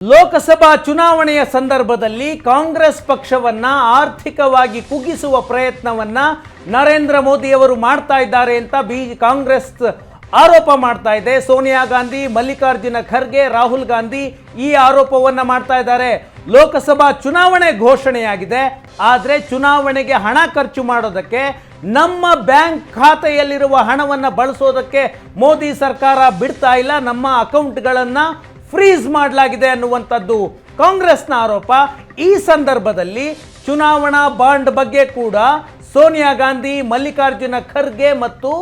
ಲೋಕಸಭಾ ಚುನಾವಣೆಯ ಸಂದರ್ಭದಲ್ಲಿ ಕಾಂಗ್ರೆಸ್ ಪಕ್ಷವನ್ನ ಆರ್ಥಿಕವಾಗಿ ಕುಗ್ಗಿಸುವ ಪ್ರಯತ್ನವನ್ನ ನರೇಂದ್ರ ಮೋದಿ ಅವರು ಮಾಡ್ತಾ ಇದ್ದಾರೆ ಅಂತ ಕಾಂಗ್ರೆಸ್ ಆರೋಪ ಮಾಡ್ತಾ ಇದೆ. ಸೋನಿಯಾ ಗಾಂಧಿ, ಮಲ್ಲಿಕಾರ್ಜುನ ಖರ್ಗೆ, ರಾಹುಲ್ ಗಾಂಧಿ ಈ ಆರೋಪವನ್ನ ಮಾಡ್ತಾ ಇದ್ದಾರೆ. ಲೋಕಸಭಾ ಚುನಾವಣೆ ಘೋಷಣೆಯಾಗಿದೆ, ಆದರೆ ಚುನಾವಣೆಗೆ ಹಣ ಖರ್ಚು ಮಾಡೋದಕ್ಕೆ, ನಮ್ಮ ಬ್ಯಾಂಕ್ ಖಾತೆಯಲ್ಲಿರುವ ಹಣವನ್ನು ಬಳಸೋದಕ್ಕೆ ಮೋದಿ ಸರ್ಕಾರ ಬಿಡ್ತಾ ಇಲ್ಲ, ನಮ್ಮ ಅಕೌಂಟ್ಗಳನ್ನು ಫ್ರೀಸ್ ಮಾಡಲಾಗಿದೆ ಅನ್ನುವಂಥದ್ದು ಕಾಂಗ್ರೆಸ್ನ ಆರೋಪ. ಈ ಸಂದರ್ಭದಲ್ಲಿ ಚುನಾವಣಾ ಬಾಂಡ್ ಬಗ್ಗೆ ಕೂಡ ಸೋನಿಯಾ ಗಾಂಧಿ, ಮಲ್ಲಿಕಾರ್ಜುನ ಖರ್ಗೆ ಮತ್ತು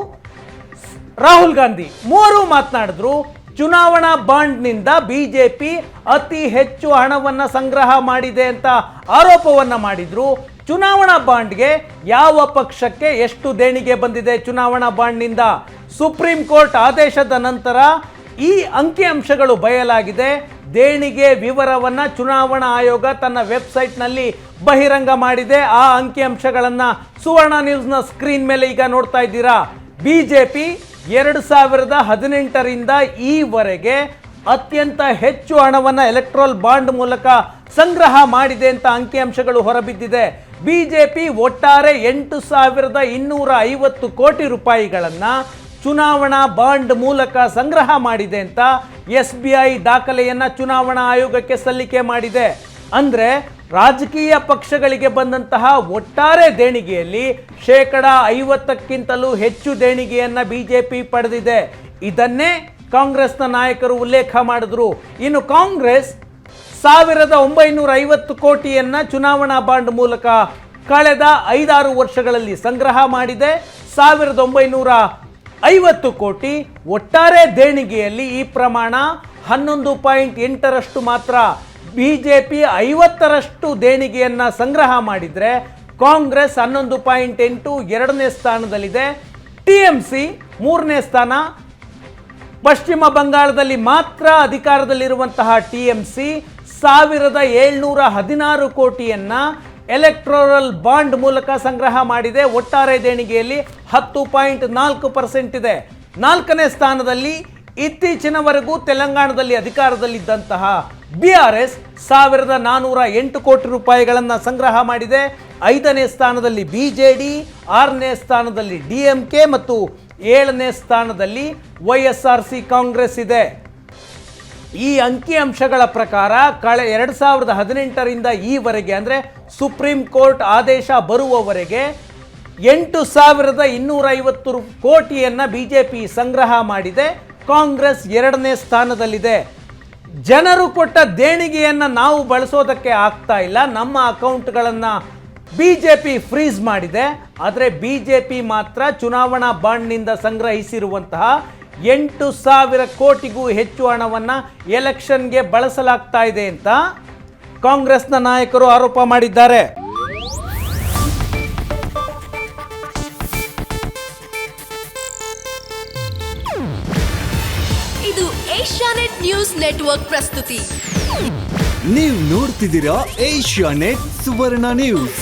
ರಾಹುಲ್ ಗಾಂಧಿ ಮೂವರು ಮಾತನಾಡಿದ್ರು. ಚುನಾವಣಾ ಬಾಂಡ್ನಿಂದ ಬಿಜೆಪಿ ಅತಿ ಹೆಚ್ಚು ಹಣವನ್ನು ಸಂಗ್ರಹ ಮಾಡಿದೆ ಅಂತ ಆರೋಪವನ್ನ ಮಾಡಿದ್ರು. ಚುನಾವಣಾ ಬಾಂಡ್ಗೆ ಯಾವ ಪಕ್ಷಕ್ಕೆ ಎಷ್ಟು ದೇಣಿಗೆ ಬಂದಿದೆ ಚುನಾವಣಾ ಬಾಂಡ್ನಿಂದ ಸುಪ್ರೀಂ ಕೋರ್ಟ್ ಆದೇಶದ ನಂತರ ಈ ಅಂಕಿಅಂಶಗಳು ಬಯಲಾಗಿದೆ. ದೇಣಿಗೆ ವಿವರವನ್ನು ಚುನಾವಣಾ ಆಯೋಗ ತನ್ನ ವೆಬ್ಸೈಟ್ನಲ್ಲಿ ಬಹಿರಂಗ ಮಾಡಿದೆ. ಆ ಅಂಕಿಅಂಶಗಳನ್ನು ಸುವರ್ಣ ನ್ಯೂಸ್ನ ಸ್ಕ್ರೀನ್ ಮೇಲೆ ಈಗ ನೋಡ್ತಾ ಇದ್ದೀರಾ. ಬಿಜೆಪಿ 2018ರಿಂದ ಈವರೆಗೆ ಅತ್ಯಂತ ಹೆಚ್ಚು ಹಣವನ್ನು ಎಲೆಕ್ಟ್ರಲ್ ಬಾಂಡ್ ಮೂಲಕ ಸಂಗ್ರಹ ಮಾಡಿದೆ ಅಂತ ಅಂಕಿಅಂಶಗಳು ಹೊರಬಿದ್ದಿದೆ. ಬಿಜೆಪಿ ಒಟ್ಟಾರೆ 8,250 ಕೋಟಿ ರೂಪಾಯಿಗಳನ್ನು ಚುನಾವಣಾ ಬಾಂಡ್ ಮೂಲಕ ಸಂಗ್ರಹ ಮಾಡಿದೆ ಅಂತ SBI ದಾಖಲೆಯನ್ನು ಚುನಾವಣಾ ಆಯೋಗಕ್ಕೆ ಸಲ್ಲಿಕೆ ಮಾಡಿದೆ. ಅಂದರೆ ರಾಜಕೀಯ ಪಕ್ಷಗಳಿಗೆ ಬಂದಂತಹ ಒಟ್ಟಾರೆ ದೇಣಿಗೆಯಲ್ಲಿ 50%ಕ್ಕಿಂತಲೂ ಹೆಚ್ಚು ದೇಣಿಗೆಯನ್ನು ಬಿಜೆಪಿ ಪಡೆದಿದೆ. ಇದನ್ನೇ ಕಾಂಗ್ರೆಸ್ನ ನಾಯಕರು ಉಲ್ಲೇಖ ಮಾಡಿದ್ರು. ಇನ್ನು ಕಾಂಗ್ರೆಸ್ 1,950 ಕೋಟಿಯನ್ನು ಚುನಾವಣಾ ಬಾಂಡ್ ಮೂಲಕ ಕಳೆದ 5-6 ವರ್ಷಗಳಲ್ಲಿ ಸಂಗ್ರಹ ಮಾಡಿದೆ. 1,950 ಕೋಟಿ ಒಟ್ಟಾರೆ ದೇಣಿಗೆಯಲ್ಲಿ ಈ ಪ್ರಮಾಣ 11.8ರಷ್ಟು ಮಾತ್ರ. ಬಿಜೆಪಿ 50ರಷ್ಟು ದೇಣಿಗೆಯನ್ನು ಸಂಗ್ರಹ ಮಾಡಿದರೆ ಕಾಂಗ್ರೆಸ್ 11.8 ಎರಡನೇ ಸ್ಥಾನದಲ್ಲಿದೆ. TMC ಮೂರನೇ ಸ್ಥಾನ. ಪಶ್ಚಿಮ ಬಂಗಾಳದಲ್ಲಿ ಮಾತ್ರ ಅಧಿಕಾರದಲ್ಲಿರುವಂತಹ TMC 1,716 ಕೋಟಿಯನ್ನು ಎಲೆಕ್ಟ್ರೋರಲ್ ಬಾಂಡ್ ಮೂಲಕ ಸಂಗ್ರಹ ಮಾಡಿದೆ. ಒಟ್ಟಾರೆ ದೇಣಿಗೆಯಲ್ಲಿ 10.4% ಇದೆ. 4ನೇ ಸ್ಥಾನದಲ್ಲಿ ಇತ್ತೀಚಿನವರೆಗೂ ತೆಲಂಗಾಣದಲ್ಲಿ ಅಧಿಕಾರದಲ್ಲಿದ್ದಂತಹ BRS 1,408 ಕೋಟಿ ರೂಪಾಯಿಗಳನ್ನು ಸಂಗ್ರಹ ಮಾಡಿದೆ. 5ನೇ ಸ್ಥಾನದಲ್ಲಿ BJD, 6ನೇ ಸ್ಥಾನದಲ್ಲಿ DMK ಮತ್ತು 7ನೇ ಸ್ಥಾನದಲ್ಲಿ YSRC ಕಾಂಗ್ರೆಸ್ ಇದೆ. ಈ ಅಂಕಿಅಂಶಗಳ ಪ್ರಕಾರ 2018ರಿಂದ ಈವರೆಗೆ, ಅಂದರೆ ಸುಪ್ರೀಂ ಕೋರ್ಟ್ ಆದೇಶ ಬರುವವರೆಗೆ 8,250 ಕೋಟಿಯನ್ನು ಬಿಜೆಪಿ ಸಂಗ್ರಹ ಮಾಡಿದೆ. ಕಾಂಗ್ರೆಸ್ 2ನೇ ಸ್ಥಾನದಲ್ಲಿದೆ. ಜನರು ಕೊಟ್ಟ ದೇಣಿಗೆಯನ್ನು ನಾವು ಬಳಸೋದಕ್ಕೆ ಆಗ್ತಾ ಇಲ್ಲ, ನಮ್ಮ ಅಕೌಂಟ್ಗಳನ್ನು ಬಿಜೆಪಿ ಫ್ರೀಸ್ ಮಾಡಿದೆ. ಆದರೆ ಬಿಜೆಪಿ ಮಾತ್ರ ಚುನಾವಣಾ ಬಾಂಡ್ನಿಂದ ಸಂಗ್ರಹಿಸಿರುವಂತಹ 8,000 ಕೋಟಿಗೂ ಹೆಚ್ಚು ಹಣವನ್ನು ಎಲೆಕ್ಷನ್ಗೆ ಬಳಸಲಾಗ್ತಾ ಇದೆ ಅಂತ ಕಾಂಗ್ರೆಸ್ನ ನಾಯಕರು ಆರೋಪ ಮಾಡಿದ್ದಾರೆ. ಇದು ಏಷ್ಯಾನೆಟ್ ನ್ಯೂಸ್ ನೆಟ್ವರ್ಕ್ ಪ್ರಸ್ತುತಿ. ನೀವು ನೋಡ್ತಿದ್ದೀರಾ ಏಷ್ಯಾನೆಟ್ ಸುವರ್ಣ ನ್ಯೂಸ್.